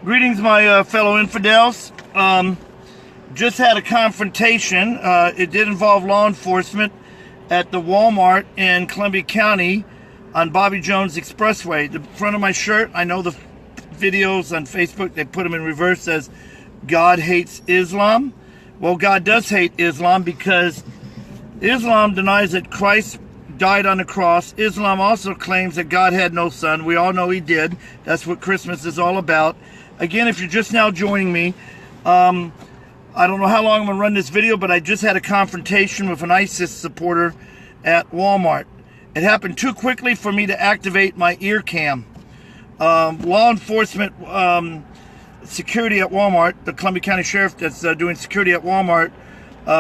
Greetings, my fellow infidels. Just had a confrontation. It did involve law enforcement at the Walmart in Columbia County on Bobby Jones Expressway. The front of my shirt, I know the videos on Facebook, they put them in reverse, says God hates Islam. Well, God does hate Islam because Islam denies that Christ died on the cross. Islam also claims that God had no son. We all know he did. That's what Christmas is all about. Again, if you're just now joining me, I don't know how long I'm going to run this video, but I just had a confrontation with an ISIS supporter at Walmart. It happened too quickly for me to activate my ear cam. Law enforcement security at Walmart, the Columbia County Sheriff that's doing security at Walmart,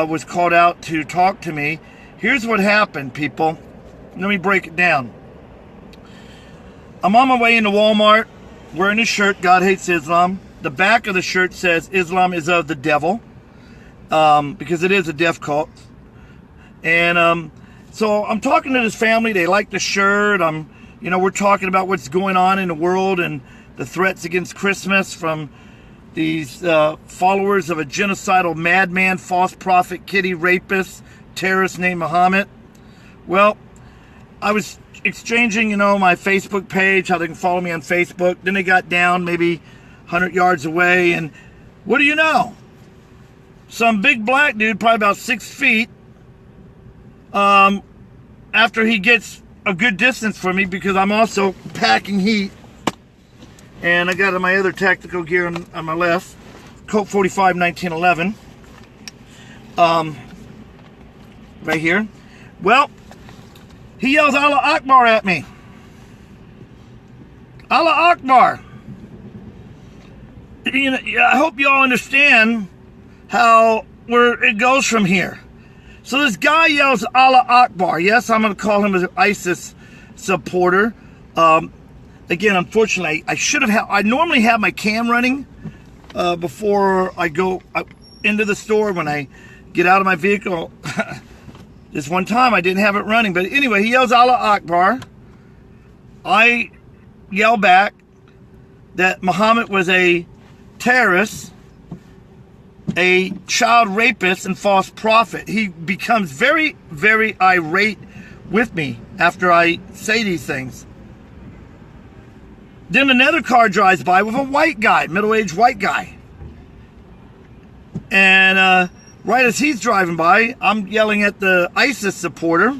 was called out to talk to me. Here's what happened, people. Let me break it down. I'm on my way into Walmart wearing a shirt, God hates Islam. The back of the shirt says Islam is of the devil, because it is a death cult. And so I'm talking to this family. They like the shirt. We're talking about what's going on in the world and the threats against Christmas from these followers of a genocidal madman, false prophet, kitty rapist, terrorist named Muhammad. Well, I was exchanging, my Facebook page, how they can follow me on Facebook. Then they got down maybe 100 yards away, and what do you know? Some big black dude, probably about 6 feet, after he gets a good distance from me, because I'm also packing heat, and I got my other tactical gear on my left, Colt 45 1911, right here. Well, he yells Allah Akbar at me. Allah Akbar. I hope you all understand where it goes from here. So this guy yells Allah Akbar. Yes, I'm going to call him an ISIS supporter. Again, unfortunately, I normally have my cam running before I go into the store when I get out of my vehicle. This one time I didn't have it running, but anyway, he yells Allah Akbar. I yell back that Muhammad was a terrorist, a child rapist, and false prophet. He becomes very, very irate with me after I say these things. Then another car drives by with a white guy, middle-aged white guy. And right as he's driving by, I'm yelling at the ISIS supporter.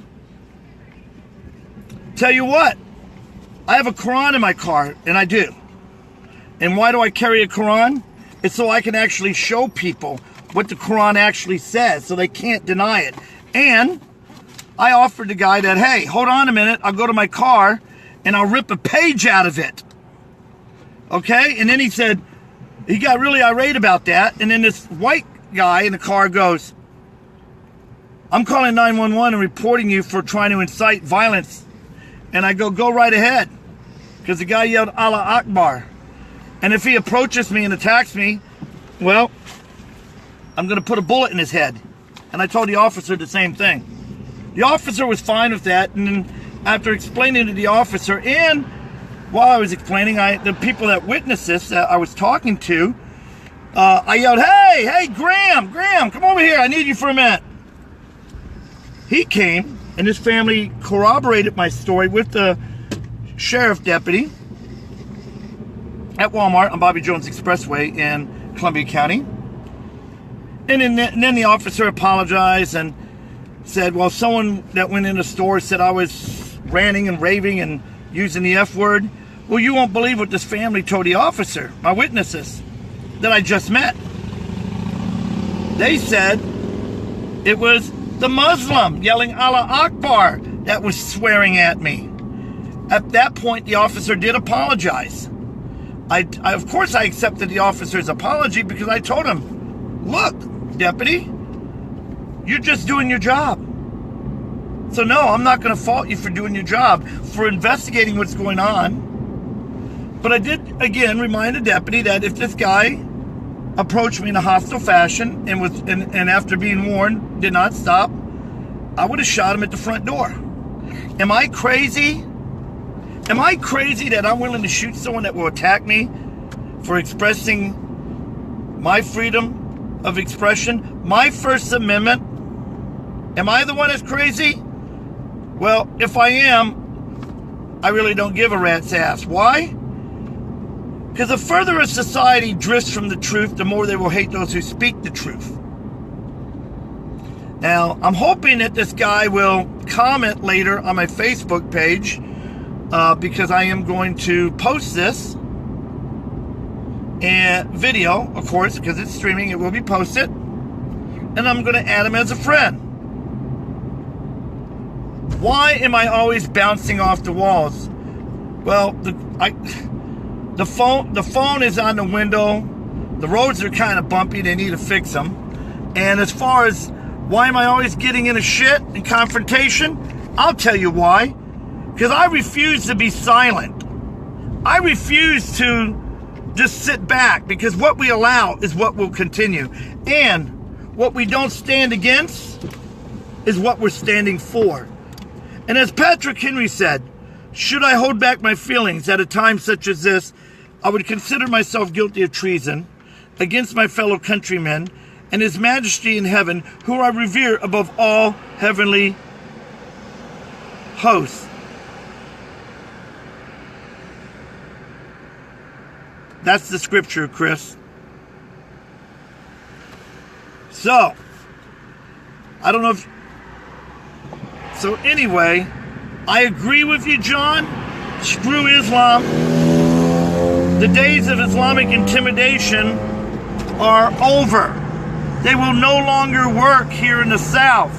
Tell you what, I have a Quran in my car, and I do. And why do I carry a Quran? It's so I can actually show people what the Quran actually says, so they can't deny it. And I offered the guy that, hey, hold on a minute, I'll go to my car, and I'll rip a page out of it. Okay? And then he got really irate about that, and then this white guy in the car goes, I'm calling 911 and reporting you for trying to incite violence. And I go right ahead, because the guy yelled Allah Akbar. And if he approaches me and attacks me, well, I'm going to put a bullet in his head. And I told the officer the same thing. The officer was fine with that, and then after explaining to the officer, and while I was explaining, the people that witnessed this that I was talking to, I yelled, hey, Graham, come over here. I need you for a minute. He came, and his family corroborated my story with the sheriff deputy at Walmart on Bobby Jones Expressway in Columbia County. And then the officer apologized and said, well, someone that went in the store said I was ranting and raving and using the F word. Well, you won't believe what this family told the officer, my witnesses that I just met. They said it was the Muslim yelling Allah Akbar that was swearing at me. At that point, the officer did apologize. Of course, I accepted the officer's apology, because I told him, look, deputy, you're just doing your job. So no, I'm not going to fault you for doing your job, for investigating what's going on. But I did, again, remind the deputy that if this guy approached me in a hostile fashion and after being warned, did not stop, I would have shot him at the front door. Am I crazy? Am I crazy that I'm willing to shoot someone that will attack me for expressing my freedom of expression, my First Amendment. Am I the one that's crazy? Well, if I am, I really don't give a rat's ass. Why? Because the further a society drifts from the truth, the more they will hate those who speak the truth. Now, I'm hoping that this guy will comment later on my Facebook page, because I am going to post this and video, of course, because it's streaming, it will be posted, and I'm going to add him as a friend. Why am I always bouncing off the walls? Well, the phone is on the window. The roads are kind of bumpy. They need to fix them. And as far as why am I always getting into shit and confrontation, I'll tell you why. Because I refuse to be silent. I refuse to just sit back, because what we allow is what will continue. And what we don't stand against is what we're standing for. And as Patrick Henry said, should I hold back my feelings at a time such as this, I would consider myself guilty of treason against my fellow countrymen and His Majesty in heaven, who I revere above all heavenly hosts. That's the scripture, Chris. So, I don't know if... So anyway, I agree with you, John. Screw Islam. The days of Islamic intimidation are over. They will no longer work here in the South.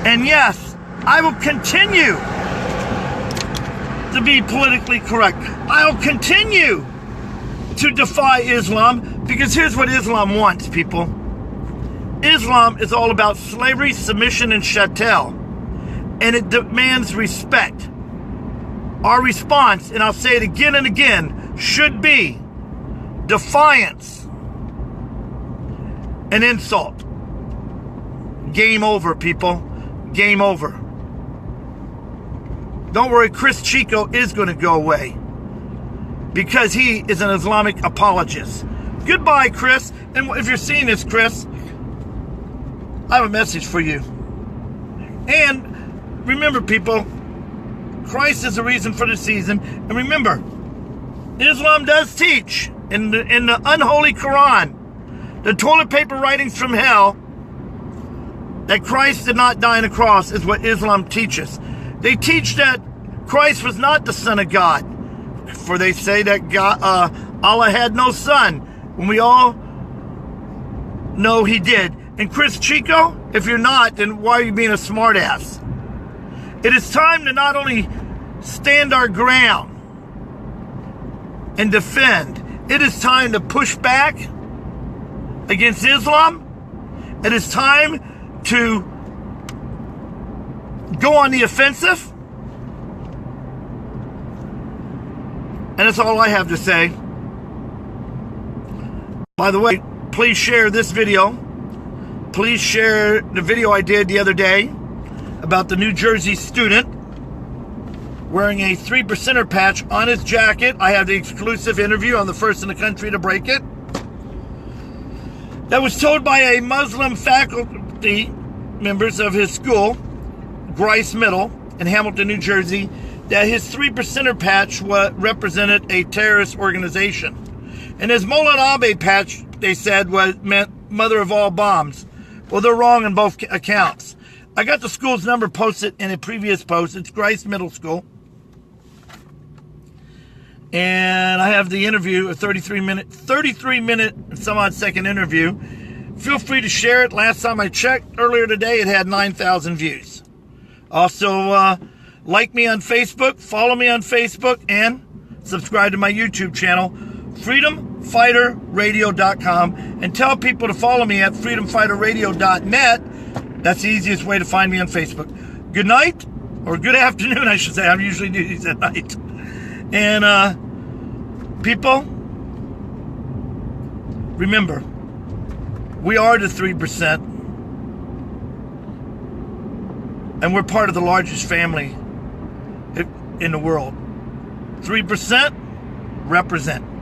And yes, I will continue to be politically correct. I'll continue to defy Islam, because here's what Islam wants, people. Islam is all about slavery, submission, and chattel. And it demands respect. Our response, and I'll say it again and again, should be defiance and insult. Game over, people. Game over. Don't worry, Chris Chico is going to go away, because he is an Islamic apologist. Goodbye, Chris. And if you're seeing this, Chris, I have a message for you. And remember, people, Christ is the reason for the season. And remember, Islam does teach in the unholy Quran, the toilet paper writings from hell, that Christ did not die on a cross, is what Islam teaches. They teach that Christ was not the Son of God, for they say that Allah had no son, when we all know He did. And Chris Chico, if you're not, then why are you being a smartass? It is time to not only stand our ground and defend, it is time to push back against Islam. It is time to go on the offensive. And that's all I have to say. By the way, please share this video. Please share the video I did the other day about the New Jersey student wearing a 3%er patch on his jacket. I have the exclusive interview. I'm the first in the country to break it. That was told by a Muslim faculty members of his school, Grice Middle in Hamilton, New Jersey, that his 3%er patch represented a terrorist organization. And his Molad Abe patch, they said, meant mother of all bombs. Well, they're wrong in both accounts. I got the school's number posted in a previous post. It's Grice Middle School. And I have the interview, a 33 minute and some odd second interview. Feel free to share it. Last time I checked, earlier today, it had 9,000 views. Also, like me on Facebook, follow me on Facebook, and subscribe to my YouTube channel, freedomfighterradio.com, and tell people to follow me at freedomfighterradio.net. That's the easiest way to find me on Facebook. Good night, or good afternoon, I should say. I usually do these at night. And, people, remember, we are the 3%, and we're part of the largest family in the world. 3%, represent.